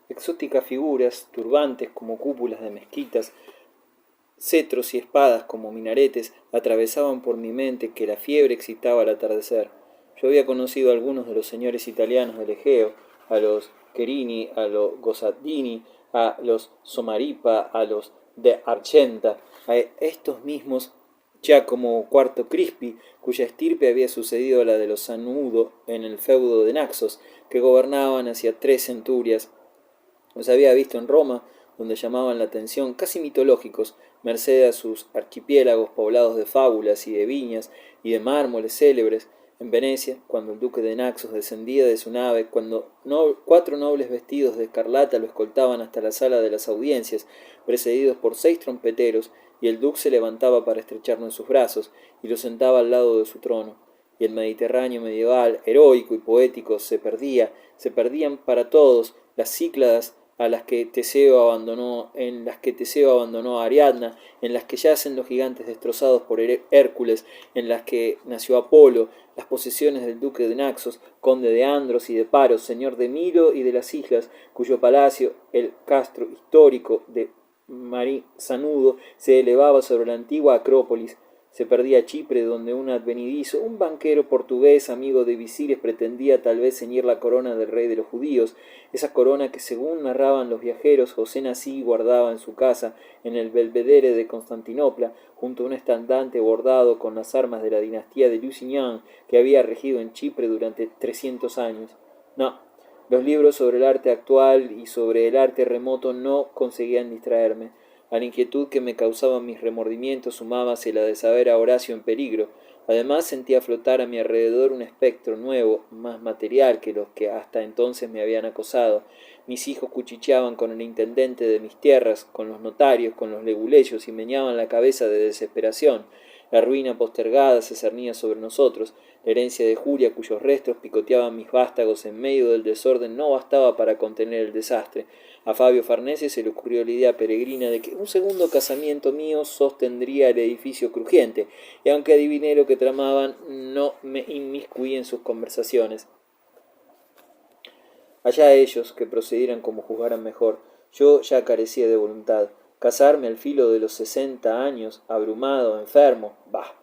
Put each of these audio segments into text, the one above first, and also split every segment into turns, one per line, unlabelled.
exóticas figuras, turbantes como cúpulas de mezquitas, cetros y espadas como minaretes atravesaban por mi mente que la fiebre excitaba al atardecer. Yo había conocido a algunos de los señores italianos del Egeo, a los Cherini, a los Gozzardini, a los Somaripa, a los de Argenta, a estos mismos Giacomo IV Crispi, cuya estirpe había sucedido a la de los Sanudo en el feudo de Naxos, que gobernaban hacia 3 centurias. Los había visto en Roma, donde llamaban la atención, casi mitológicos, merced a sus archipiélagos poblados de fábulas y de viñas y de mármoles célebres. En Venecia, cuando el duque de Naxos descendía de su nave, cuando 4 nobles vestidos de escarlata lo escoltaban hasta la sala de las audiencias, precedidos por 6 trompeteros, y el duque se levantaba para estrecharlo en sus brazos, y lo sentaba al lado de su trono. Y el Mediterráneo medieval, heroico y poético, se perdían para todos las Cícladas a las que Teseo abandonó, en las que Teseo abandonó a Ariadna, en las que yacen los gigantes destrozados por Hércules, en las que nació Apolo, las posesiones del duque de Naxos, conde de Andros y de Paros, señor de Milo y de las islas, cuyo palacio, el castro histórico de Sanudo, se elevaba sobre la antigua Acrópolis. Se perdía Chipre, donde un advenedizo, un banquero portugués, amigo de visires, pretendía tal vez ceñir la corona del rey de los judíos, esa corona que, según narraban los viajeros, José Nací guardaba en su casa, en el Belvedere de Constantinopla, junto a un estandarte bordado con las armas de la dinastía de Lusignan, que había regido en Chipre durante 300 años. No, los libros sobre el arte actual y sobre el arte remoto no conseguían distraerme. A la inquietud que me causaban mis remordimientos sumábase la de saber a Horacio en peligro. Además sentía flotar a mi alrededor un espectro nuevo, más material que los que hasta entonces me habían acosado. Mis hijos cuchicheaban con el intendente de mis tierras, con los notarios, con los leguleyos, y meñaban la cabeza de desesperación. La ruina postergada se cernía sobre nosotros. La herencia de Julia, cuyos restos picoteaban mis vástagos en medio del desorden, no bastaba para contener el desastre. A Fabio Farnese se le ocurrió la idea peregrina de que un segundo casamiento mío sostendría el edificio crujiente, y aunque adiviné lo que tramaban, no me inmiscuí en sus conversaciones. Allá ellos, que procedieran como juzgaran mejor. Yo ya carecía de voluntad. Casarme al filo de los 60 años, abrumado, enfermo, bah.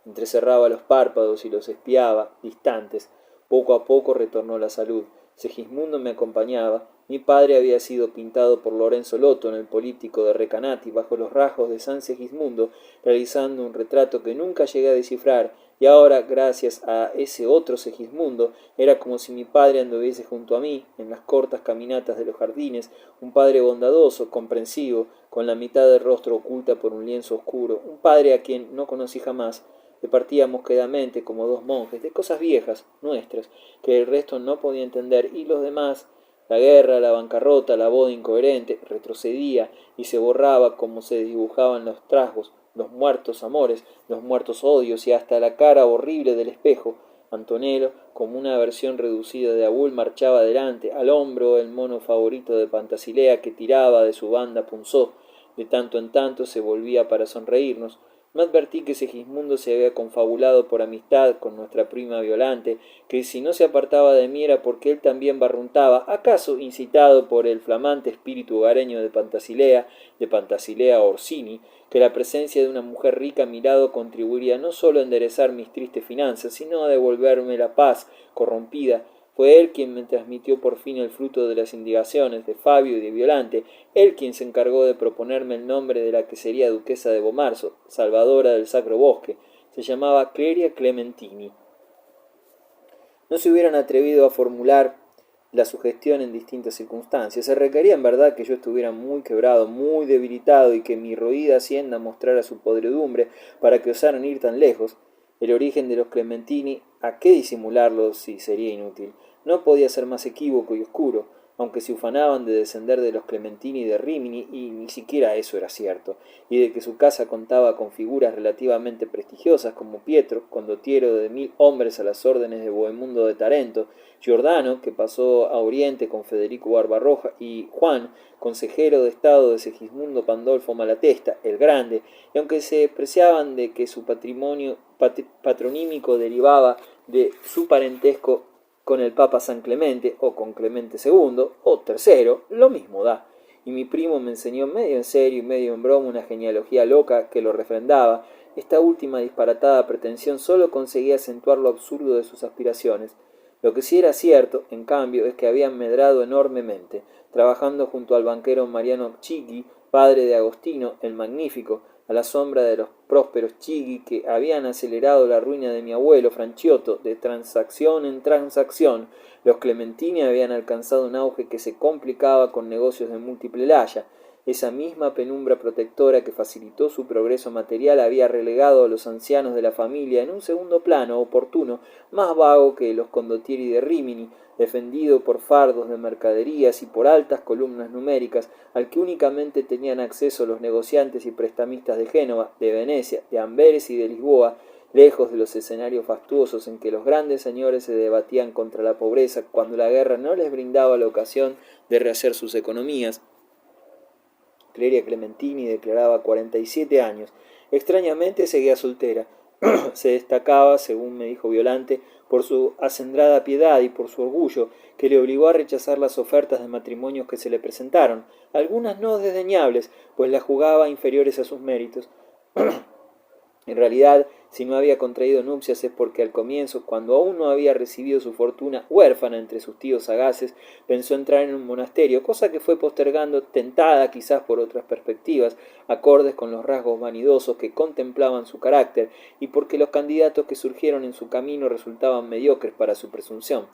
Entrecerraba los párpados y los espiaba, distantes. Poco a poco retornó la salud. Segismundo me acompañaba. Mi padre había sido pintado por Lorenzo Lotto en el Políptico de Recanati bajo los rasgos de San Segismundo, realizando un retrato que nunca llegué a descifrar, y ahora, gracias a ese otro Segismundo, era como si mi padre anduviese junto a mí, en las cortas caminatas de los jardines, un padre bondadoso, comprensivo, con la mitad del rostro oculta por un lienzo oscuro, un padre a quien no conocí jamás. Departíamos quedamente como 2 monjes, de cosas viejas, nuestras, que el resto no podía entender, y los demás, la guerra, la bancarrota, la boda incoherente, retrocedía y se borraba como se dibujaban los trasgos, los muertos amores, los muertos odios y hasta la cara horrible del espejo. Antonello, como una versión reducida de Abul, marchaba adelante, al hombro el mono favorito de Pantasilea que tiraba de su banda punzó. De tanto en tanto se volvía para sonreírnos. No advertí que Segismundo se había confabulado por amistad con nuestra prima Violante, que si no se apartaba de mí era porque él también barruntaba, acaso incitado por el flamante espíritu hogareño de Pantasilea Orsini, que la presencia de una mujer rica a mi lado contribuiría no solo a enderezar mis tristes finanzas, sino a devolverme la paz corrompida. Fue él quien me transmitió por fin el fruto de las indicaciones de Fabio y de Violante, él quien se encargó de proponerme el nombre de la que sería duquesa de Bomarzo, salvadora del Sacro Bosque. Se llamaba Cleria Clementini. No se hubieran atrevido a formular la sugestión en distintas circunstancias. Se requería en verdad que yo estuviera muy quebrado, muy debilitado, y que mi roída hacienda mostrara su podredumbre para que osaran ir tan lejos. El origen de los Clementini, ¿a qué disimularlo si sería inútil? No podía ser más equívoco y oscuro, aunque se ufanaban de descender de los Clementini de Rimini, y ni siquiera eso era cierto, y de que su casa contaba con figuras relativamente prestigiosas como Pietro, condottiero de 1000 hombres a las órdenes de Bohemundo de Tarento, Giordano, que pasó a Oriente con Federico Barbarroja, y Juan, consejero de estado de Segismundo Pandolfo Malatesta, el Grande, y aunque se preciaban de que su patronímico derivaba de su parentesco con el Papa San Clemente, o con Clemente II, o tercero, lo mismo da. Y mi primo me enseñó medio en serio y medio en broma una genealogía loca que lo refrendaba. Esta última disparatada pretensión solo conseguía acentuar lo absurdo de sus aspiraciones. Lo que sí era cierto, en cambio, es que habían medrado enormemente, trabajando junto al banquero Mariano Chigi, padre de Agostino el Magnífico, a la sombra de los prósperos Chigi que habían acelerado la ruina de mi abuelo Franciotto de transacción en transacción. Los Clementini habían alcanzado un auge que se complicaba con negocios de múltiple laya. Esa misma penumbra protectora que facilitó su progreso material había relegado a los ancianos de la familia en un segundo plano oportuno, más vago que los condottieri de Rímini, defendido por fardos de mercaderías y por altas columnas numéricas, al que únicamente tenían acceso los negociantes y prestamistas de Génova, de Venecia, de Amberes y de Lisboa, lejos de los escenarios fastuosos en que los grandes señores se debatían contra la pobreza cuando la guerra no les brindaba la ocasión de rehacer sus economías. Cleria Clementini declaraba 47 años. Extrañamente seguía soltera. Se destacaba, según me dijo Violante, por su acendrada piedad y por su orgullo, que le obligó a rechazar las ofertas de matrimonios que se le presentaron, algunas no desdeñables, pues las jugaba inferiores a sus méritos. En realidad, si no había contraído nupcias es porque al comienzo, cuando aún no había recibido su fortuna huérfana entre sus tíos sagaces, pensó entrar en un monasterio, cosa que fue postergando, tentada quizás por otras perspectivas, acordes con los rasgos vanidosos que contemplaban su carácter, y porque los candidatos que surgieron en su camino resultaban mediocres para su presunción.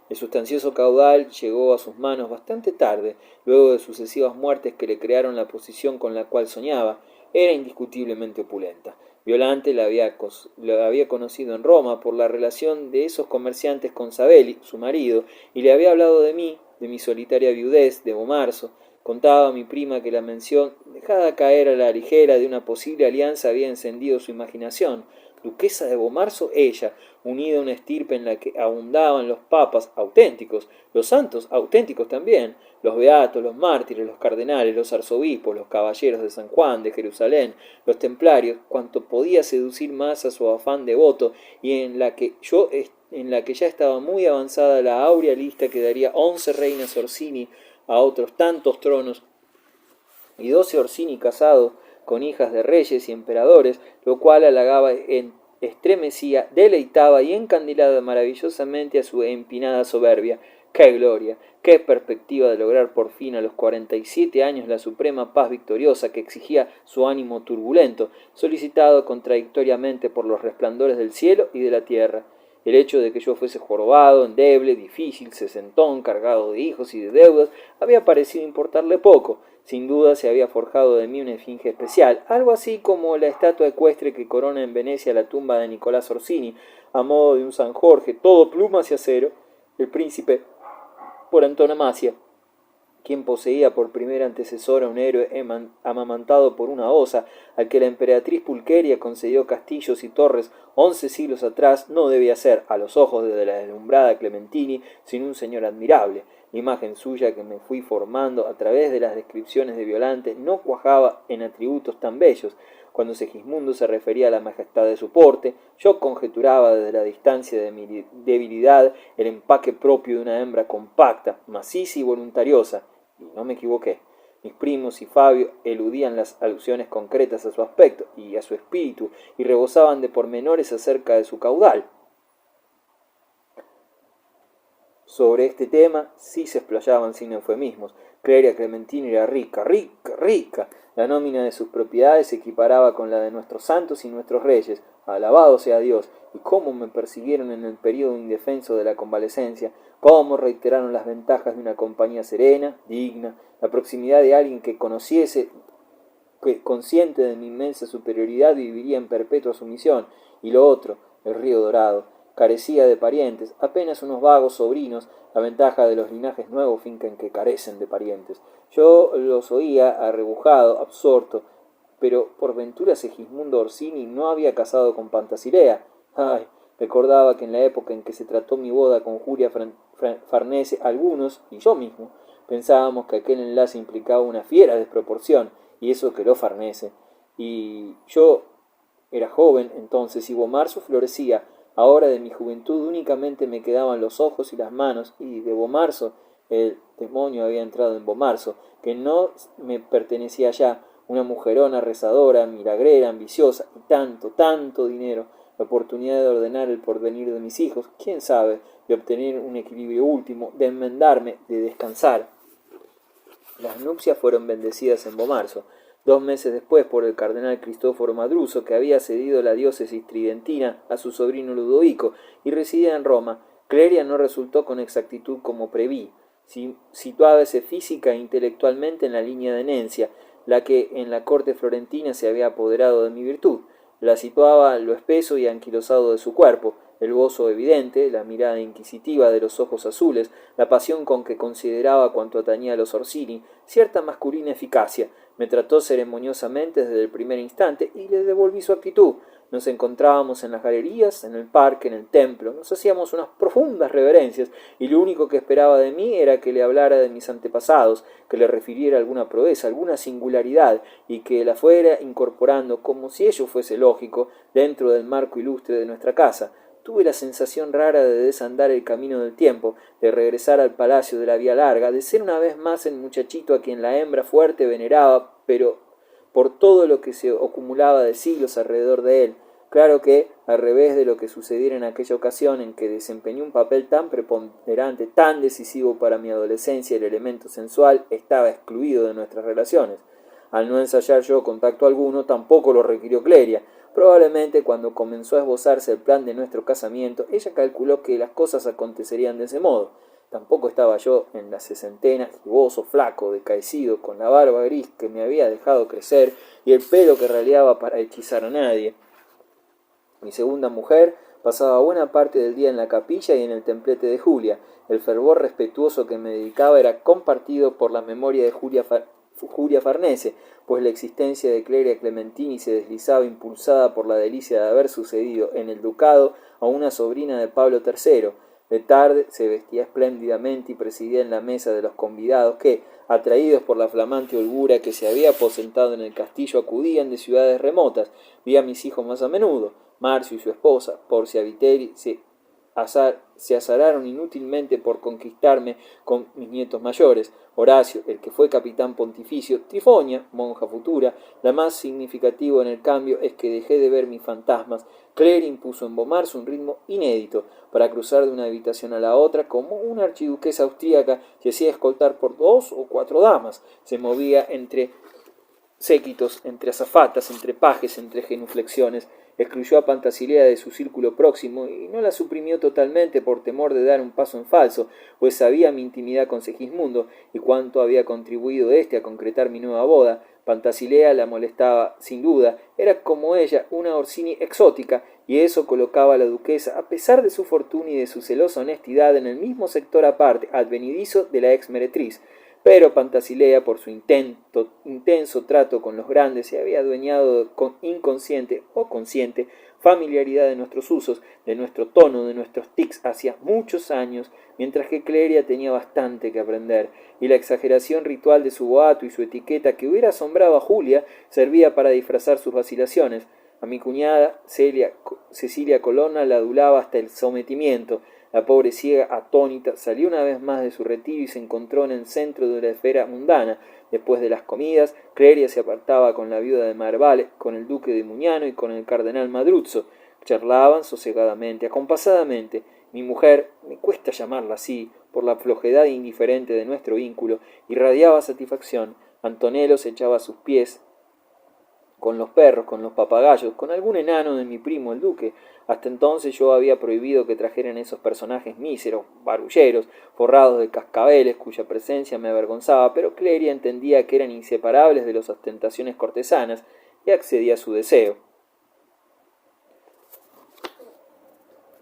El sustancioso caudal llegó a sus manos bastante tarde, luego de sucesivas muertes que le crearon la posición con la cual soñaba. Era indiscutiblemente opulenta. Violante la había conocido en Roma por la relación de esos comerciantes con Sabelli, su marido, y le había hablado de mí, de mi solitaria viudez, de Bomarzo. Contaba a mi prima que la mención, dejada caer a la ligera de una posible alianza, había encendido su imaginación. Duquesa de Bomarzo, ella, unida a una estirpe en la que abundaban los papas auténticos, los santos auténticos también, los beatos, los mártires, los cardenales, los arzobispos, los caballeros de San Juan, de Jerusalén, los templarios, cuanto podía seducir más a su afán devoto, y en la que ya estaba muy avanzada la áurea lista que daría 11 reinas Orsini a otros tantos tronos, y 12 Orsini casados con hijas de reyes y emperadores, lo cual halagaba, estremecía, deleitaba y encandilaba maravillosamente a su empinada soberbia. ¡Qué gloria! ¡Qué perspectiva de lograr por fin a los 47 años la suprema paz victoriosa que exigía su ánimo turbulento, solicitado contradictoriamente por los resplandores del cielo y de la tierra! El hecho de que yo fuese jorobado, endeble, difícil, sesentón, cargado de hijos y de deudas, había parecido importarle poco. Sin duda se había forjado de mí una esfinge especial, algo así como la estatua ecuestre que corona en Venecia la tumba de Nicolás Orsini, a modo de un San Jorge, todo plumas y acero, el príncipe por antonomasia, quien poseía por primer antecesor a un héroe amamantado por una osa, al que la emperatriz Pulqueria concedió castillos y torres 11 siglos atrás, no debía ser, a los ojos de la deslumbrada Clementini, sino un señor admirable. La imagen suya que me fui formando a través de las descripciones de Violante no cuajaba en atributos tan bellos. Cuando Segismundo se refería a la majestad de su porte, yo conjeturaba desde la distancia de mi debilidad el empaque propio de una hembra compacta, maciza y voluntariosa. Y no me equivoqué. Mis primos y Fabio eludían las alusiones concretas a su aspecto y a su espíritu y rebosaban de pormenores acerca de su caudal. Sobre este tema sí se explayaban sin eufemismos. Cleria Clementini era rica, rica, rica. La nómina de sus propiedades se equiparaba con la de nuestros santos y nuestros reyes. Alabado sea Dios. Y cómo me persiguieron en el período indefenso de la convalecencia, cómo reiteraron las ventajas de una compañía serena, digna, la proximidad de alguien que conociese, que consciente de mi inmensa superioridad viviría en perpetua sumisión, y lo otro, el río Dorado, carecía de parientes, apenas unos vagos sobrinos, la ventaja de los linajes nuevos fincan que carecen de parientes. Yo los oía arrebujado, absorto, pero por ventura Segismundo Orsini no había casado con Pantasilea. Ay, recordaba que en la época en que se trató mi boda con Julia Farnese, algunos, y yo mismo, pensábamos que aquel enlace implicaba una fiera desproporción, y eso que lo Farnese. Y yo era joven entonces, y Bomarzo florecía. Ahora de mi juventud únicamente me quedaban los ojos y las manos, y de Bomarzo, el demonio había entrado en Bomarzo, que no me pertenecía ya, una mujerona rezadora, milagrera, ambiciosa, y tanto, tanto dinero, la oportunidad de ordenar el porvenir de mis hijos, quién sabe, de obtener un equilibrio último, de enmendarme, de descansar. Las nupcias fueron bendecidas en Bomarzo, 2 meses después por el cardenal Cristóforo Madruso, que había cedido la diócesis tridentina a su sobrino Ludovico y residía en Roma. Clelia no resultó con exactitud como preví. Situábase física e intelectualmente en la línea de Nencia, la que en la corte florentina se había apoderado de mi virtud. La situaba lo espeso y anquilosado de su cuerpo, el bozo evidente, la mirada inquisitiva de los ojos azules, la pasión con que consideraba cuanto atañía a los Orsini, cierta masculina eficacia. Me trató ceremoniosamente desde el primer instante y le devolví su actitud. Nos encontrábamos en las galerías, en el parque, en el templo, nos hacíamos unas profundas reverencias, y lo único que esperaba de mí era que le hablara de mis antepasados, que le refiriera alguna proeza, alguna singularidad, y que la fuera incorporando, como si ello fuese lógico, dentro del marco ilustre de nuestra casa. Tuve la sensación rara de desandar el camino del tiempo, de regresar al palacio de la Vía Larga, de ser una vez más el muchachito a quien la hembra fuerte veneraba, pero por todo lo que se acumulaba de siglos alrededor de él. Claro que, al revés de lo que sucediera en aquella ocasión en que desempeñé un papel tan preponderante, tan decisivo para mi adolescencia, el elemento sensual estaba excluido de nuestras relaciones. Al no ensayar yo contacto alguno, tampoco lo requirió Clelia. Probablemente cuando comenzó a esbozarse el plan de nuestro casamiento, ella calculó que las cosas acontecerían de ese modo. Tampoco estaba yo en la sesentena, giboso, flaco, decaecido, con la barba gris que me había dejado crecer y el pelo que raleaba para hechizar a nadie. Mi segunda mujer pasaba buena parte del día en la capilla y en el templete de Julia. El fervor respetuoso que me dedicaba era compartido por la memoria de Julia Farnese, pues la existencia de Clelia Clementini se deslizaba impulsada por la delicia de haber sucedido en el ducado a una sobrina de Pablo III. De tarde se vestía espléndidamente y presidía en la mesa de los convidados que, atraídos por la flamante holgura que se había aposentado en el castillo, acudían de ciudades remotas. Vi a mis hijos más a menudo. Marcio y su esposa, Porcia Viteri, se azararon inútilmente por conquistarme con mis nietos mayores. Horacio, el que fue capitán pontificio, Trifonia, monja futura. La más significativo en el cambio es que dejé de ver mis fantasmas. Clelia impuso en Bomarzo un ritmo inédito. Para cruzar de una habitación a la otra, como una archiduquesa austríaca, se hacía escoltar por 2 o 4 damas. Se movía entre séquitos, entre azafatas, entre pajes, entre genuflexiones. Excluyó a Pantasilea de su círculo próximo y no la suprimió totalmente por temor de dar un paso en falso, pues sabía mi intimidad con Segismundo y cuánto había contribuido éste a concretar mi nueva boda. Pantasilea la molestaba, sin duda, era como ella, una Orsini exótica, y eso colocaba a la duquesa, a pesar de su fortuna y de su celosa honestidad, en el mismo sector aparte, advenedizo de la ex meretriz. Pero Pantasilea, por su intenso trato con los grandes, se había adueñado con inconsciente o consciente familiaridad de nuestros usos, de nuestro tono, de nuestros tics hacía muchos años, mientras que Clelia tenía bastante que aprender, y la exageración ritual de su boato y su etiqueta que hubiera asombrado a Julia servía para disfrazar sus vacilaciones. A mi cuñada, Cecilia Colonna, la adulaba hasta el sometimiento. La pobre ciega, atónita, salió una vez más de su retiro y se encontró en el centro de la esfera mundana. Después de las comidas, Clelia se apartaba con la viuda de Marvale, con el duque de Muñano y con el cardenal Madruzzo. Charlaban sosegadamente, acompasadamente. Mi mujer, me cuesta llamarla así, por la flojedad indiferente de nuestro vínculo, irradiaba satisfacción. Antonello se echaba a sus pies, con los perros, con los papagayos, con algún enano de mi primo el duque. Hasta entonces yo había prohibido que trajeran esos personajes míseros, barulleros, forrados de cascabeles, cuya presencia me avergonzaba, pero Clelia entendía que eran inseparables de las ostentaciones cortesanas y accedía a su deseo.